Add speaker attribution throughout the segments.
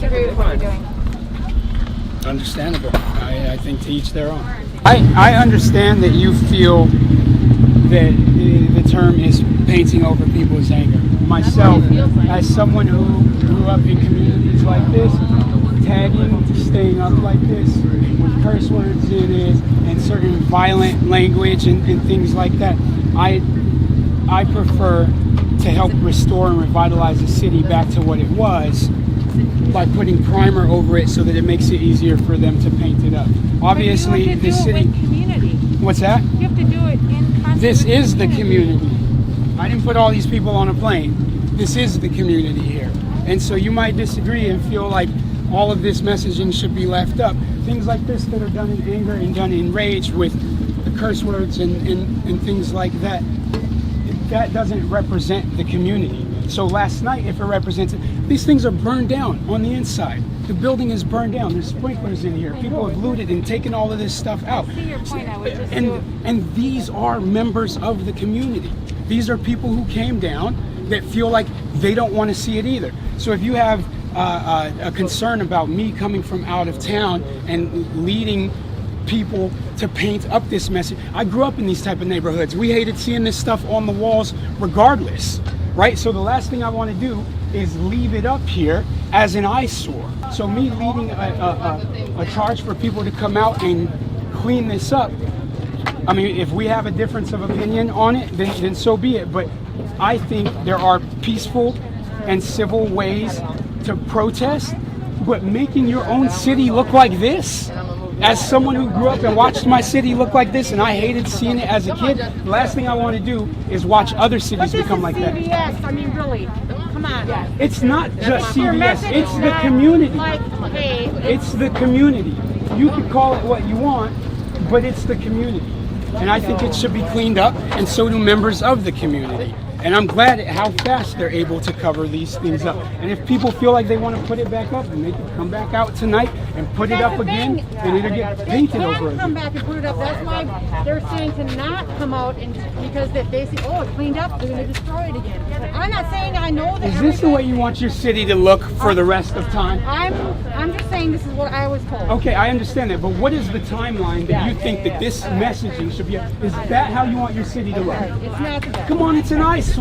Speaker 1: disagree with what you're doing.
Speaker 2: Understandable. I think to each their own. I understand that you feel that the term is painting over people's anger. Myself, as someone who grew up in communities like this, tagging, staying up like this, with curse words in it, and certain violent language and things like that, I prefer to help restore and revitalize the city back to what it was by putting primer over it so that it makes it easier for them to paint it up. Obviously, the city. What's that?
Speaker 1: You have to do it in concert.
Speaker 2: This is the community. I didn't put all these people on a plane. This is the community here. And so you might disagree and feel like all of this messaging should be left up. Things like this that are done in anger and done in rage with the curse words and things like that, that doesn't represent the community. So last night, if it represents it, these things are burned down on the inside. The building is burned down. There's sprinklers in here. People have looted and taken all of this stuff out.
Speaker 1: I see your point. I would just do it.
Speaker 2: And these are members of the community. These are people who came down that feel like they don't want to see it either. So if you have a concern about me coming from out of town and leading people to paint up this message, I grew up in these type of neighborhoods. We hated seeing this stuff on the walls regardless, right? So the last thing I want to do is leave it up here as an eyesore. So me leading a charge for people to come out and clean this up, I mean, if we have a difference of opinion on it, then so be it. But I think there are peaceful and civil ways to protest, but making your own city look like this, as someone who grew up and watched my city look like this, and I hated seeing it as a kid, the last thing I want to do is watch other cities become like that.
Speaker 1: CBS, I mean, really, come on.
Speaker 2: It's not just CBS, it's the community. It's the community. You can call it what you want, but it's the community. And I think it should be cleaned up, and so do members of the community. And I'm glad at how fast they're able to cover these things up. And if people feel like they want to put it back up, then they can come back out tonight and put it up again, and it'll get painted over again.
Speaker 1: Come back and put it up. That's why they're saying to not come out, and because they say, oh, it's cleaned up, they're going to destroy it again. I'm not saying I know that.
Speaker 2: Is this the way you want your city to look for the rest of time?
Speaker 1: I'm just saying this is what I was told.
Speaker 2: Okay, I understand that, but what is the timeline that you think that this messaging should be? Is that how you want your city to look?
Speaker 1: It's not the best.
Speaker 2: Come on, it's an eyesore.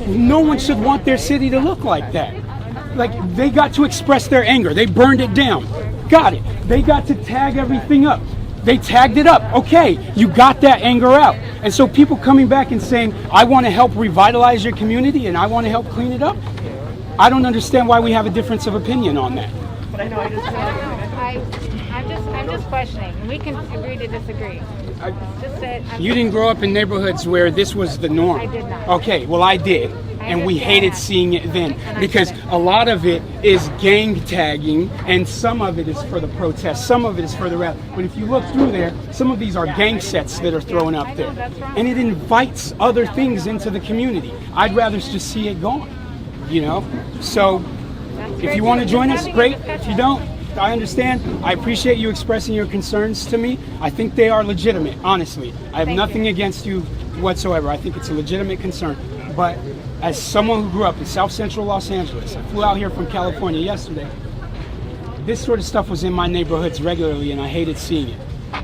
Speaker 2: No one should want their city to look like that. Like, they got to express their anger. They burned it down. Got it. They got to tag everything up. They tagged it up. Okay, you got that anger out. And so people coming back and saying, I want to help revitalize your community and I want to help clean it up, I don't understand why we have a difference of opinion on that.
Speaker 3: But I know I just
Speaker 1: I'm just questioning, and we can agree to disagree. Just that
Speaker 2: You didn't grow up in neighborhoods where this was the norm.
Speaker 1: I did not.
Speaker 2: Okay, well I did. And we hated seeing it then because a lot of it is gang tagging and some of it is for the protest, some of it is for the rap. But if you look through there, some of these are gang sets that are thrown up there. And it invites other things into the community. I'd rather just see it gone, you know? So if you want to join us, great. If you don't, I understand. I appreciate you expressing your concerns to me. I think they are legitimate, honestly. I have nothing against you whatsoever. I think it's a legitimate concern. But as someone who grew up in South Central Los Angeles, I flew out here from California yesterday, this sort of stuff was in my neighborhoods regularly and I hated seeing it.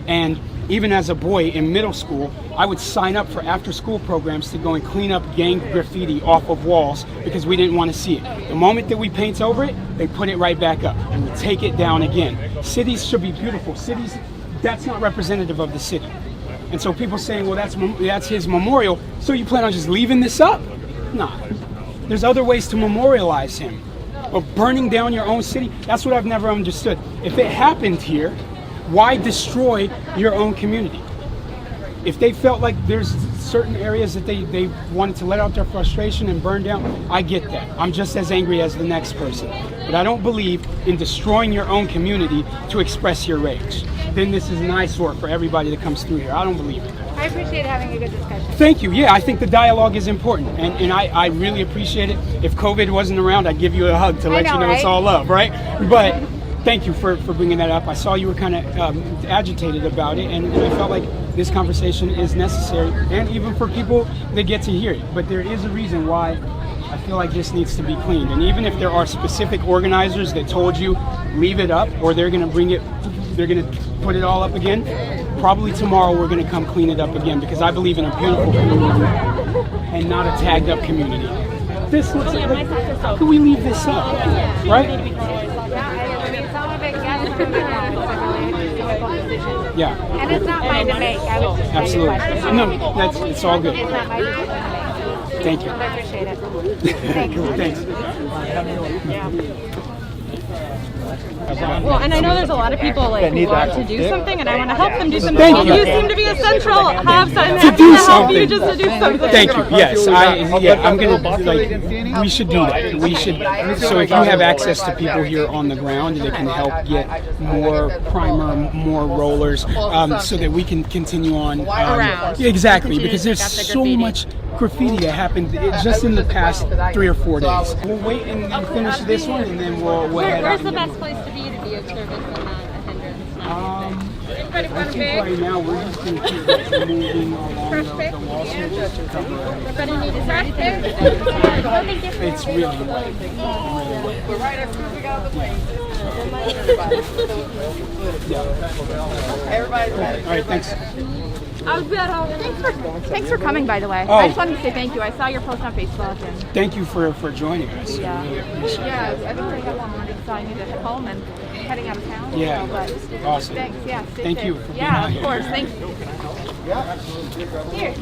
Speaker 2: And even as a boy in middle school, I would sign up for after-school programs to go and clean up gang graffiti off of walls because we didn't want to see it. The moment that we paint over it, they put it right back up and we take it down again. Cities should be beautiful. Cities, that's not representative of the city. And so people saying, well, that's his memorial, so you plan on just leaving this up? Nah. There's other ways to memorialize him. But burning down your own city, that's what I've never understood. If it happened here, why destroy your own community? If they felt like there's certain areas that they wanted to let out their frustration and burn down, I get that. I'm just as angry as the next person. But I don't believe in destroying your own community to express your rage. Then this is an eyesore for everybody that comes through here. I don't believe it.
Speaker 1: I appreciate having a good discussion.
Speaker 2: Thank you. Yeah, I think the dialogue is important, and I really appreciate it. If COVID wasn't around, I'd give you a hug to let you know it's all love, right? But thank you for bringing that up. I saw you were kind of agitated about it, and I felt like this conversation is necessary, and even for people that get to hear it. But there is a reason why I feel like this needs to be cleaned. And even if there are specific organizers that told you leave it up, or they're going to put it all up again, probably tomorrow we're going to come clean it up again, because I believe in a beautiful community and not a tagged up community. This looks like, how can we leave this up, right? Yeah.
Speaker 3: And it's not mine to make. I would just
Speaker 2: Absolutely. No, it's all good.
Speaker 3: It's not my decision to make.
Speaker 2: Thank you.
Speaker 3: I appreciate it. Thank you.
Speaker 2: Thanks.
Speaker 1: Well, and I know there's a lot of people like who want to do something, and I want to help them do something.
Speaker 2: Thank you.
Speaker 1: You seem to be a central hub, so I'm
Speaker 2: To
Speaker 1: happy
Speaker 2: do
Speaker 1: to help you
Speaker 2: something.
Speaker 1: just to do something.
Speaker 2: Thank you. Yes, I'm gonna we should do that. We should. So if you have access to people here on the ground that can help get more primer, more rollers, so that we can continue on
Speaker 1: Around.
Speaker 2: Exactly, because there's
Speaker 1: Got the
Speaker 2: so
Speaker 1: graffiti.
Speaker 2: much graffiti that happened just in the past 3 or 4 days. We'll wait and finish this one, and then we'll head out.
Speaker 1: Where's the best place to be of service and not a hindrance?
Speaker 2: I think right now we're just going to keep moving along the wall switches to cover
Speaker 1: Everybody need to fresh there?
Speaker 2: It's really light.
Speaker 4: We're right as soon as we got out of the plane. Everybody's ready.
Speaker 2: All right, thanks.
Speaker 3: Thanks for coming, by the way.
Speaker 2: Oh.
Speaker 3: I just wanted to say thank you. I saw your post on Facebook. And
Speaker 2: Thank you for joining us.
Speaker 3: yeah, everybody got one morning, so I need to head home and heading out of town.
Speaker 2: Yeah.
Speaker 3: So, but
Speaker 2: Awesome.
Speaker 3: thanks. Yeah. Stay
Speaker 2: Thank
Speaker 3: safe.
Speaker 2: you for being
Speaker 3: Yeah,
Speaker 2: out
Speaker 3: of
Speaker 2: here.
Speaker 3: course. Thanks. Here.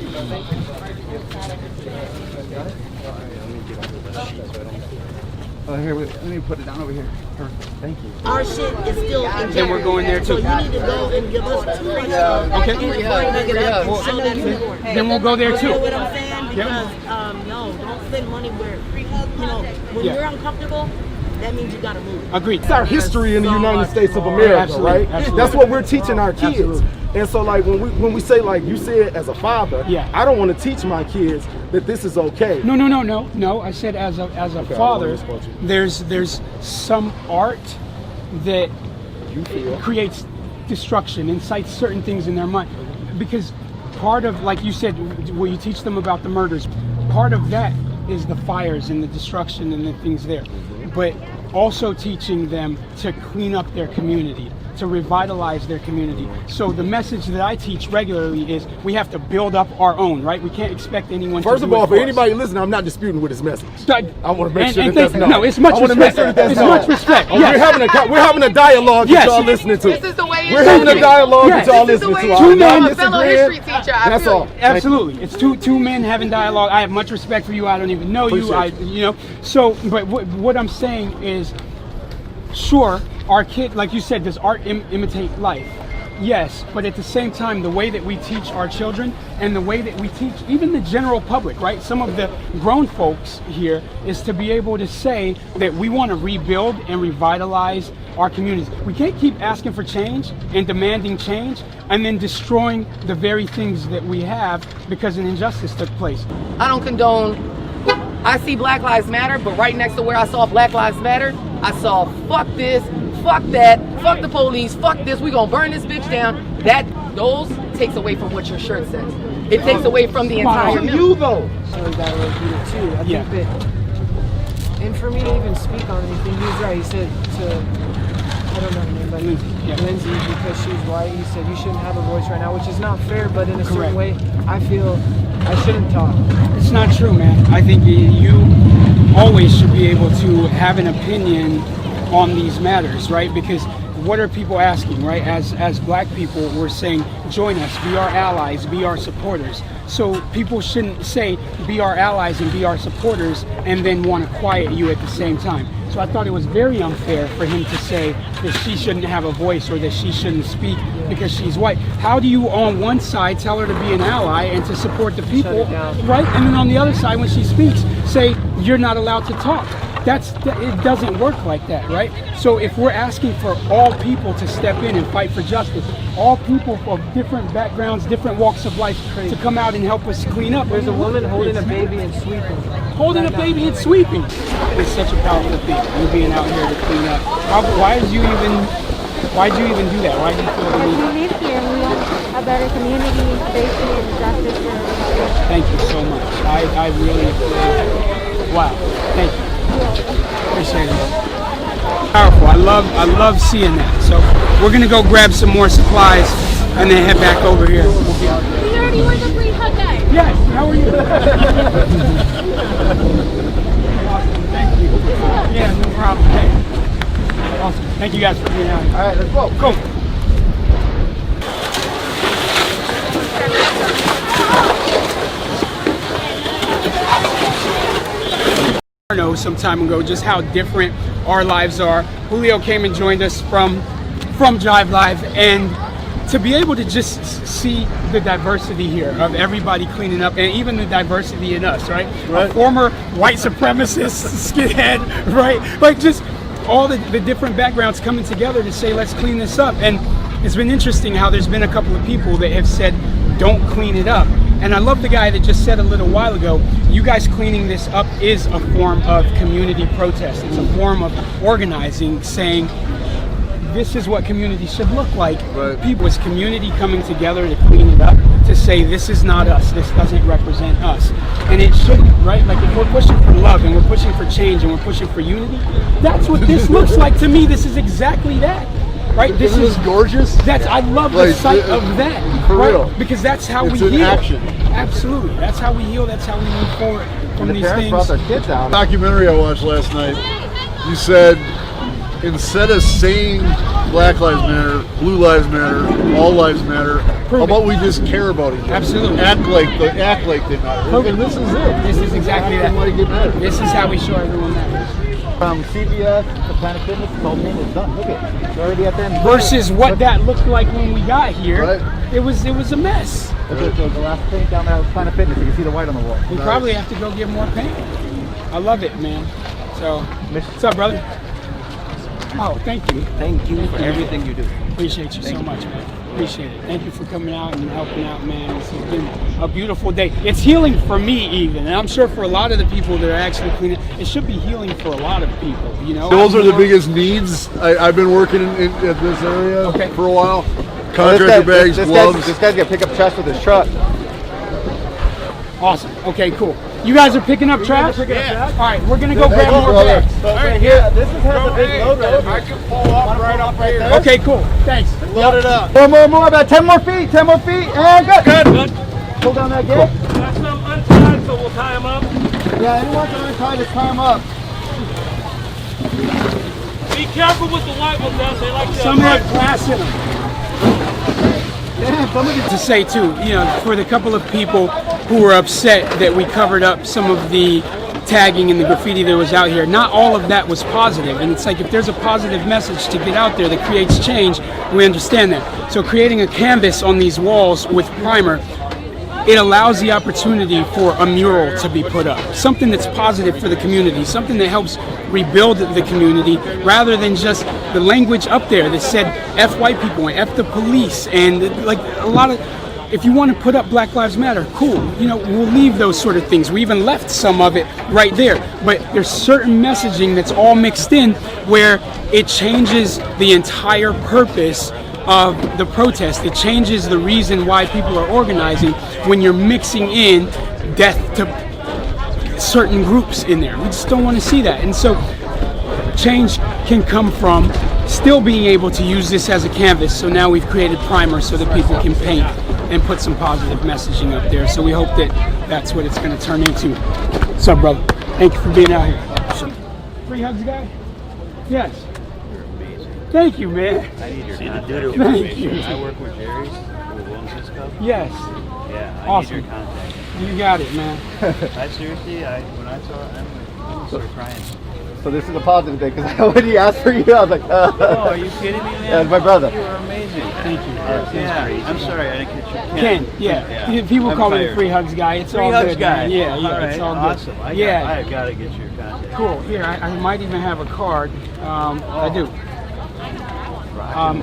Speaker 5: Here, let me put it down over here. Perfect. Thank you.
Speaker 6: Our shit is still in
Speaker 2: Then we're going there
Speaker 6: So
Speaker 2: too.
Speaker 6: you need to go and give us too much stuff.
Speaker 2: Okay.
Speaker 6: And before you pick it up and show them you.
Speaker 2: Then we'll go there
Speaker 6: You know
Speaker 2: too.
Speaker 6: what I'm saying? Because no, don't spend money where when
Speaker 2: Yeah.
Speaker 6: you're uncomfortable, that means you gotta move.
Speaker 2: Agreed.
Speaker 5: It's our history in the United States of America,
Speaker 2: Absolutely,
Speaker 5: right?
Speaker 2: absolutely.
Speaker 5: That's what we're teaching our kids.
Speaker 2: Absolutely.
Speaker 5: And so, like when we say, like you said, as a father,
Speaker 2: Yeah.
Speaker 5: I don't want to teach my kids that this is okay.
Speaker 2: No. I said as a
Speaker 5: Okay,
Speaker 2: father,
Speaker 5: I misquoted you.
Speaker 2: there's some art that
Speaker 5: You feel.
Speaker 2: creates destruction, incites certain things in their mind. Because part of, like you said, where you teach them about the murders, part of that is the fires and the destruction and the things there. But also teaching them to clean up their community, to revitalize their community. So the message that I teach regularly is we have to build up our own, right? We can't expect anyone
Speaker 5: First
Speaker 2: to
Speaker 5: of
Speaker 2: do
Speaker 5: all,
Speaker 2: it
Speaker 5: for
Speaker 2: for us.
Speaker 5: anybody listening, I'm not disputing with his message. I want to make sure
Speaker 2: And
Speaker 5: that that's
Speaker 2: thank-
Speaker 5: known.
Speaker 2: no, it's much
Speaker 5: I want to make
Speaker 2: respect.
Speaker 5: sure that that's
Speaker 2: It's
Speaker 5: known.
Speaker 2: much respect.
Speaker 5: Oh,
Speaker 2: Yes.
Speaker 5: we're having a dialogue
Speaker 2: Yes.
Speaker 5: that y'all listening to.
Speaker 4: This is the way it
Speaker 5: We're
Speaker 4: should
Speaker 5: having a
Speaker 4: be.
Speaker 5: dialogue
Speaker 2: Yes.
Speaker 5: that y'all
Speaker 4: This is the
Speaker 5: listening
Speaker 4: way
Speaker 5: to.
Speaker 4: it
Speaker 5: I'm
Speaker 4: should be.
Speaker 5: not
Speaker 4: I'm a fellow
Speaker 5: disagreeing.
Speaker 4: history teacher. I
Speaker 5: That's
Speaker 4: feel
Speaker 5: all.
Speaker 4: you.
Speaker 2: Absolutely, it's two men having dialogue. I have much respect for you. I don't even know you.
Speaker 5: Appreciate
Speaker 2: So, but what I'm saying is, sure, our kid, like you said, does art imitate life? Yes, but at the same time, the way that we teach our children and the way that we teach even the general public, right? Some of the grown folks here is to be able to say that we want to rebuild and revitalize our communities. We can't keep asking for change and demanding change and then destroying the very things that we have because an injustice took place.
Speaker 4: I don't condone. I see Black Lives Matter, but right next to where I saw Black Lives Matter, I saw fuck this, fuck that, fuck the police, fuck this, we gonna burn this bitch down. Those takes away from what your shirt says. It takes away from the entire
Speaker 5: You though.
Speaker 7: So we gotta repeat it too. I
Speaker 2: Yeah.
Speaker 7: think that, and for me to even speak on anything, he was right. He said to, I don't know her name, but
Speaker 2: Yeah.
Speaker 7: Lindsay, because she's white, he said you shouldn't have a voice right now, which is not fair, but in a
Speaker 2: Correct.
Speaker 7: certain way, I feel I shouldn't talk.
Speaker 2: It's not true, man. I think you always should be able to have an opinion on these matters, right? Because what are people asking, right? As black people, we're saying, join us, be our allies, be our supporters. So people shouldn't say, be our allies and be our supporters, and then want to quiet you at the same time. So I thought it was very unfair for him to say that she shouldn't have a voice or that she shouldn't speak because she's white. How do you on one side tell her to be an ally and to support the people,
Speaker 7: it down.
Speaker 2: right? And then on the other side, when she speaks, say you're not allowed to talk. It doesn't work like that, right? So if we're asking for all people to step in and fight for justice, all people of different backgrounds, different walks of life to come out and help us clean up.
Speaker 7: There's a woman holding a baby and sweeping.
Speaker 2: Holding a baby and sweeping. It's such a powerful thing. You being out here to clean up. Why'd you even do that? Why do you feel the
Speaker 3: Because
Speaker 2: need?
Speaker 3: we live here and we want a better community, safety, and justice for everybody.
Speaker 2: Thank you so much. I really Wow. Thank you. Appreciate it. Powerful. I love seeing that. So we're gonna go grab some more supplies and then head back over here. We'll be out there.
Speaker 1: We already were the free hug guy.
Speaker 2: Yes. How are you? Awesome. Thank you. Yeah, no problem. Hey. Awesome. Thank you guys for being out here.
Speaker 5: All right, let's go.
Speaker 2: Cool. I know some time ago just how different our lives are. Julio came and joined us from Jive Live, and to be able to just see the diversity here of everybody cleaning up, and even the diversity in us, right? A former white supremacist skinhead, right? Like just all the different backgrounds coming together to say, let's clean this up. And it's been interesting how there's been a couple of people that have said, don't clean it up. And I love the guy that just said a little while ago, you guys cleaning this up is a form of community protest. It's a form of organizing, saying this is what community should look like.
Speaker 8: Right.
Speaker 2: People, it's community coming together to clean it up, to say this is not us, this doesn't represent us. And it shouldn't, right? Like if we're pushing for love and we're pushing for change and we're pushing for unity, that's what this looks like to me. This is exactly that. Right, this
Speaker 8: Isn't this gorgeous?
Speaker 2: I love the sight of that.
Speaker 8: For
Speaker 2: right?
Speaker 8: real.
Speaker 2: Because that's how
Speaker 8: It's
Speaker 2: we
Speaker 8: an
Speaker 2: heal.
Speaker 8: action.
Speaker 2: Absolutely, that's how we heal. That's how we move forward from
Speaker 5: The
Speaker 2: these
Speaker 5: parents
Speaker 2: things.
Speaker 5: brought their kids out.
Speaker 8: Documentary I watched last night, you said instead of saying Black Lives Matter, Blue Lives Matter, All Lives Matter, how about we just care about each other?
Speaker 2: Absolutely.
Speaker 8: Act like they matter.
Speaker 2: Prove it.
Speaker 8: And this is it.
Speaker 2: This is exactly
Speaker 8: Act
Speaker 2: that.
Speaker 8: like it matters.
Speaker 2: This is how we show everyone that.
Speaker 5: From CVS to Planet Fitness, the whole thing is done. Look at it. It's already at the end.
Speaker 2: Versus what that looked like when we got here,
Speaker 8: Right.
Speaker 2: it was a mess.
Speaker 5: Look at the last thing down there was Planet Fitness. You can see the white on the wall.
Speaker 2: We probably have to go get more paint. I love it, man. So, what's up, brother? Oh, thank you.
Speaker 5: Thank you for everything you do.
Speaker 2: Appreciate you so much, man. Appreciate it. Thank you for coming out and helping out, man. This has been a beautiful day. It's healing for me even, and I'm sure for a lot of the people that are actually cleaning, it should be healing for a lot of people, you know?
Speaker 8: Those are the biggest needs. I've been working in this area for a while. Contractor bags, gloves.
Speaker 5: This guy's gonna pick up trash with his truck.
Speaker 2: Awesome. Okay, cool. You guys are picking up trash? Yeah. All right, we're going to go grab more
Speaker 5: brother.
Speaker 2: bags.
Speaker 5: So right here, this has a big load right
Speaker 8: I can pull up right up here.
Speaker 2: Okay, cool. Thanks.
Speaker 8: Load it up.
Speaker 5: More, about 10 more feet, and good.
Speaker 8: Good.
Speaker 5: Pull down that gate.
Speaker 9: Got some untied, so we'll tie them up.
Speaker 5: Yeah, anyone can untie this, tie him up.
Speaker 9: Be careful with the white ones, guys. They like to.
Speaker 2: Some have glass in them.
Speaker 5: Damn, somebody
Speaker 2: To say too, you know, for the couple of people who were upset that we covered up some of the tagging and the graffiti that was out here, not all of that was positive. And it's like if there's a positive message to get out there that creates change, we understand that. So creating a canvas on these walls with primer, it allows the opportunity for a mural to be put up. Something that's positive for the community, something that helps rebuild the community, rather than just the language up there that said F white people and F the police, and like a lot of, if you want to put up Black Lives Matter, cool, you know, we'll leave those sort of things. We even left some of it right there, but there's certain messaging that's all mixed in where it changes the entire purpose of the protest. It changes the reason why people are organizing when you're mixing in death to certain groups in there. We just don't want to see that. And so change can come from still being able to use this as a canvas. So now we've created primer so that people can paint and put some positive messaging up there. So we hope that that's what it's going to turn into. What's up, brother? Thank you for being out here. Free hugs, guy? Yes. Thank you, man.
Speaker 10: I need your contact.
Speaker 2: Thank you.
Speaker 10: I work with Jerry's with Williams Cup.
Speaker 2: Yes.
Speaker 10: Yeah, I
Speaker 2: Awesome.
Speaker 10: need your contact.
Speaker 2: You got it, man.
Speaker 10: I seriously, when I saw it, I started crying.
Speaker 5: So this is a positive thing, because when he asked for you, I was like,
Speaker 10: Oh, are you kidding me, man?
Speaker 5: Yeah, it's my brother.
Speaker 10: You were amazing.
Speaker 2: Thank you.
Speaker 10: Yeah, I'm sorry, I didn't catch your
Speaker 2: Ken, yeah. People call me the free hugs guy. It's
Speaker 10: Free
Speaker 2: all
Speaker 10: hugs
Speaker 2: good,
Speaker 10: guy.
Speaker 2: man. Yeah,
Speaker 10: All
Speaker 2: it's
Speaker 10: right,
Speaker 2: all good.
Speaker 10: awesome. I gotta get your contact.
Speaker 2: Cool. Here, I might even have a card. I do.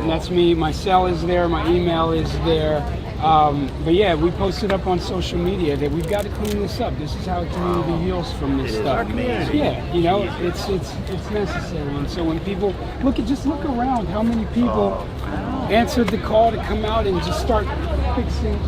Speaker 2: That's me. My cell is there. My email is there. But yeah, we posted up on social media that we've got to clean this up. This is how a community heals from this stuff. Yeah, you know, it's necessary. And so when people look around, how many people answered the call to come out and just start fixing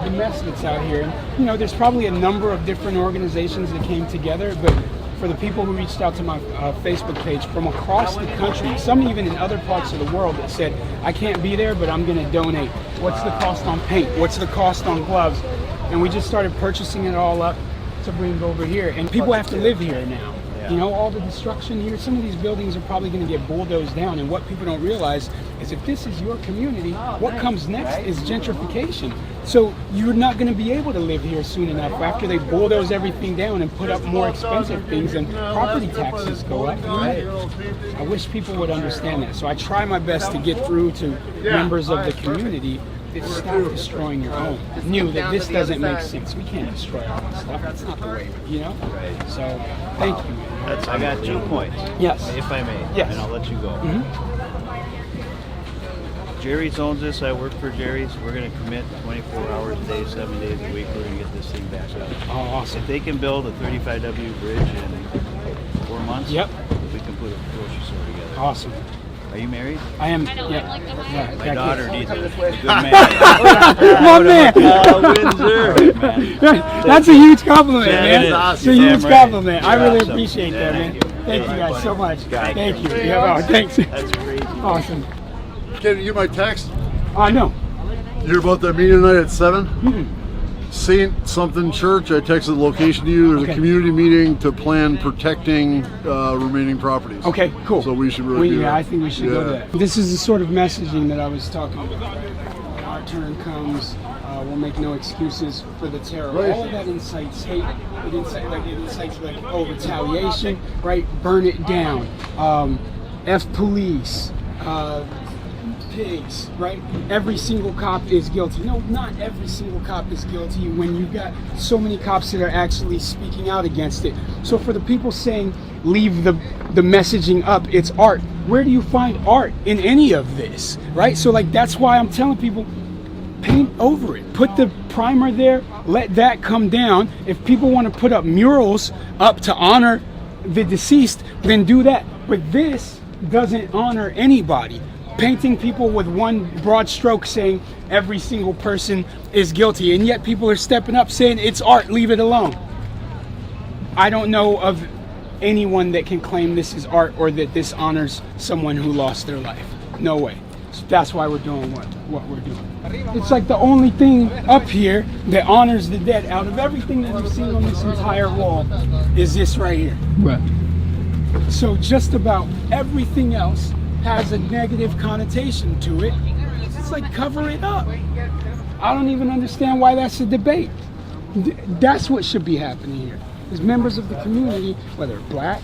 Speaker 2: the mess that's out here. And, you know, there's probably a number of different organizations that came together, but for the people who reached out to my Facebook page from across the country, some even in other parts of the world, that said, I can't be there, but I'm going to donate. What's the cost on paint? What's the cost on gloves? And we just started purchasing it all up to bring over here. And people have to live here now. You know, all the destruction here, some of these buildings are probably going to get bulldozed down. And what people don't realize is if this is your community, what comes next is gentrification. So you're not going to be able to live here soon enough after they bulldoze everything down and put up more expensive things and property taxes go up. I wish people would understand that. So I try my best to get through to members of the community. Stop destroying your own. Knew that this doesn't make sense. We can't destroy our own stuff. That's not the way, you know? So, thank you.
Speaker 10: I got 2 points.
Speaker 2: Yes.
Speaker 10: If I may.
Speaker 2: Yes.
Speaker 10: And I'll let you go. Jerry's owns this. I work for Jerry's. We're going to commit 24 hours a day, 7 days a week. We're going to get this thing back up.
Speaker 2: Oh, awesome.
Speaker 10: If they can build a 35W bridge in 4 months, we can put a grocery store together.
Speaker 2: Awesome.
Speaker 10: Are you married?
Speaker 2: I am.
Speaker 10: My daughter needs a good man.
Speaker 2: One man.
Speaker 10: Windsor.
Speaker 2: That's a huge compliment, man.
Speaker 10: Awesome.
Speaker 2: It's a huge compliment. I really
Speaker 10: awesome.
Speaker 2: appreciate that, man. Thank you guys so much. Thank you. Thanks.
Speaker 10: That's crazy.
Speaker 2: Awesome.
Speaker 8: Can you get my text?
Speaker 2: No.
Speaker 8: You hear about that meeting tonight at 7? Saint something church. I texted the location to you. There's a community meeting to plan protecting remaining properties.
Speaker 2: Okay, cool.
Speaker 8: So we should really do that.
Speaker 2: I think we should go to that. This is the sort of messaging that I was talking about. When our turn comes, we'll make no excuses for the terror.
Speaker 8: Right.
Speaker 2: All of that incites hate. It incites retaliation, right? Burn it down. F police. Pigs, right? Every single cop is guilty. No, not every single cop is guilty when you've got so many cops that are actually speaking out against it. So for the people saying, leave the messaging up, it's art. Where do you find art in any of this, right? So like, that's why I'm telling people, paint over it. Put the primer there, let that come down. If people want to put up murals up to honor the deceased, then do that. But this doesn't honor anybody. Painting people with one broad stroke saying every single person is guilty, and yet people are stepping up saying it's art, leave it alone. I don't know of anyone that can claim this is art or that this honors someone who lost their life. No way. So that's why we're doing what we're doing. It's like the only thing up here that honors the dead out of everything that we've seen on this entire wall is this right here. Right. So just about everything else has a negative connotation to it. It's like, cover it up. I don't even understand why that's a debate. That's what should be happening here. Is members of the community, whether black,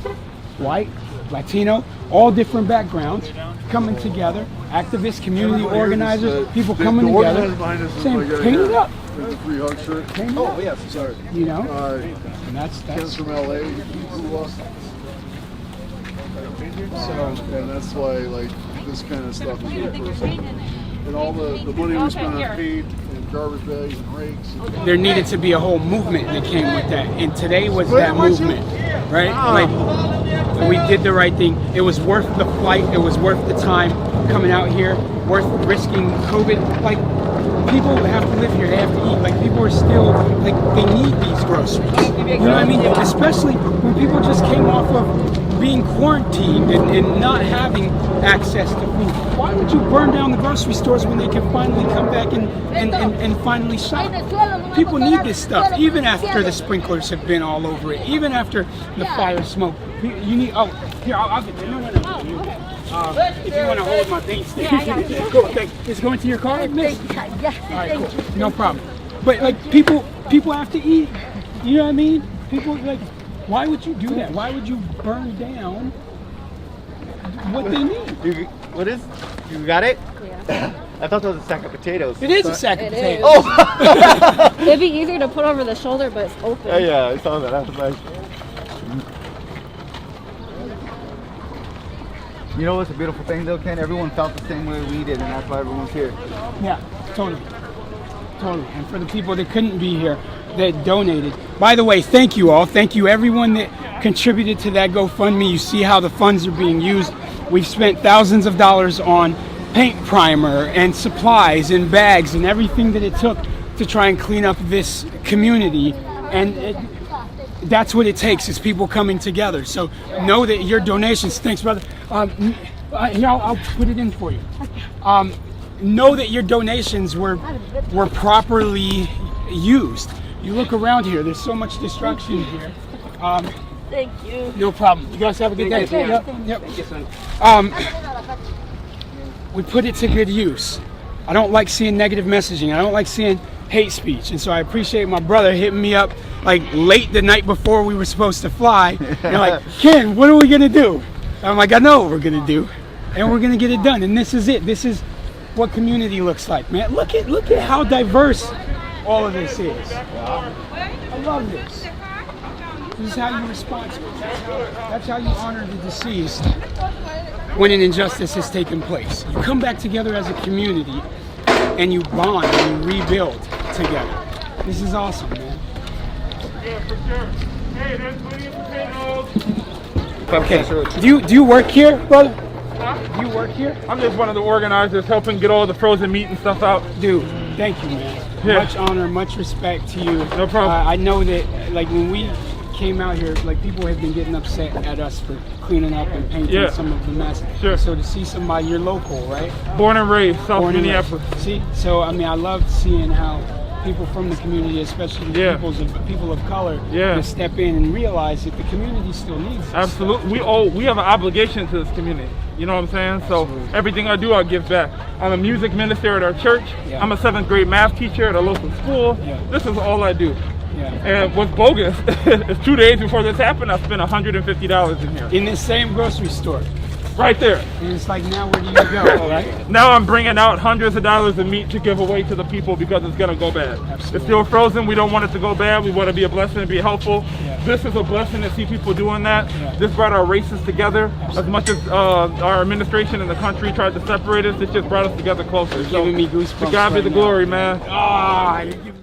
Speaker 2: white, Latino, all different backgrounds, coming together, activists, community organizers, people coming together, saying, paint it up.
Speaker 8: There's a free hug shirt.
Speaker 2: Paint it up.
Speaker 8: Yes, sorry.
Speaker 2: You know?
Speaker 8: And that's from LA. And that's why, like, this kind of stuff is really personal. And all the money we spent on paint and garbage bags and rakes.
Speaker 2: There needed to be a whole movement that came with that, and today was that movement, right? Like, we did the right thing. It was worth the flight. It was worth the time coming out here, worth risking COVID. Like, people have to live here. They have to eat. Like, people are still, like, they need these groceries. You know what I mean? Especially when people just came off of being quarantined and not having access to food. Why would you burn down the grocery stores when they can finally come back and finally shop? People need this stuff, even after the sprinklers have been all over it, even after the fire smoke. You need, here, I'll get there. No. If you want to hold my thing, cool. It's going to your car? Miss? All right, cool. No problem. But, like, people have to eat. You know what I mean? People, like, why would you do that? Why would you burn down what they need?
Speaker 5: What is? You got it? Yeah. I thought that was a sack of potatoes.
Speaker 2: It is a sack of potatoes.
Speaker 11: Oh! It'd be easier to put over the shoulder, but it's open.
Speaker 5: Yeah, I saw that. I was like... You know what's a beautiful thing though, Ken? Everyone felt the same way we did, and that's why everyone's here.
Speaker 2: Yeah, totally. And for the people that couldn't be here, that donated. By the way, thank you all. Thank you everyone that contributed to that GoFundMe. You see how the funds are being used. We've spent thousands of dollars on paint primer and supplies and bags and everything that it took to try and clean up this community, and that's what it takes, is people coming together. So know that your donations, thanks brother, here, I'll put it in for you. Know that your donations were properly used. You look around here, there's so much destruction here.
Speaker 6: Thank you.
Speaker 2: No problem. You guys have a good day. Yep.
Speaker 10: Thank you, son.
Speaker 2: We put it to good use. I don't like seeing negative messaging. I don't like seeing hate speech. And so I appreciate my brother hitting me up like late the night before we were supposed to fly. And like, Ken, what are we gonna do? I'm like, I know what we're gonna do, and we're gonna get it done. And this is it. This is what community looks like, man. Look at how diverse all of this is. I love this. This is how you respond to it. That's how you honor the deceased when an injustice has taken place. You come back together as a community and you bond and you rebuild together. This is awesome, man.
Speaker 9: Yeah, for sure. Hey, there's plenty of potatoes.
Speaker 2: Okay. Do you work here, brother? Do you work here?
Speaker 9: I'm just one of the organizers helping get all the frozen meat and stuff out.
Speaker 2: Dude, thank you, man.
Speaker 9: Yeah.
Speaker 2: Much honor, much respect to you.
Speaker 9: No problem.
Speaker 2: I know that, like, when we came out here, like, people have been getting upset at us for cleaning up and painting some of the mess.
Speaker 9: Sure.
Speaker 2: So to see somebody, you're local, right?
Speaker 9: Born and raised, South Minneapolis.
Speaker 2: See, so I mean, I love seeing how people from the community, especially the people of color, to step in and realize that the community still needs us.
Speaker 9: Absolutely. We have an obligation to this community. You know what I'm saying? So everything I do, I give back. I'm a music minister at our church.
Speaker 2: Yeah.
Speaker 9: I'm a 7th grade math teacher at a local school.
Speaker 2: Yeah.
Speaker 9: This is all I do.
Speaker 2: Yeah.
Speaker 9: And what's bogus is 2 days before this happened, I spent $150 in here.
Speaker 2: In this same grocery store.
Speaker 9: Right there.
Speaker 2: And it's like, now where do you go, right?
Speaker 9: Now I'm bringing out hundreds of dollars of meat to give away to the people because it's going to go bad.
Speaker 2: Absolutely.
Speaker 9: It's still frozen. We don't want it to go bad. We want to be a blessing and be helpful.
Speaker 2: Yeah.
Speaker 9: This is a blessing to see people doing that.
Speaker 2: Yeah.
Speaker 9: This brought our races together. As much as our administration and the country tried to separate us, it just brought us together closer.
Speaker 2: You're giving me goosebumps.
Speaker 9: To God be
Speaker 2: right
Speaker 9: the
Speaker 2: now.
Speaker 9: glory, man.
Speaker 2: Ah, you're giving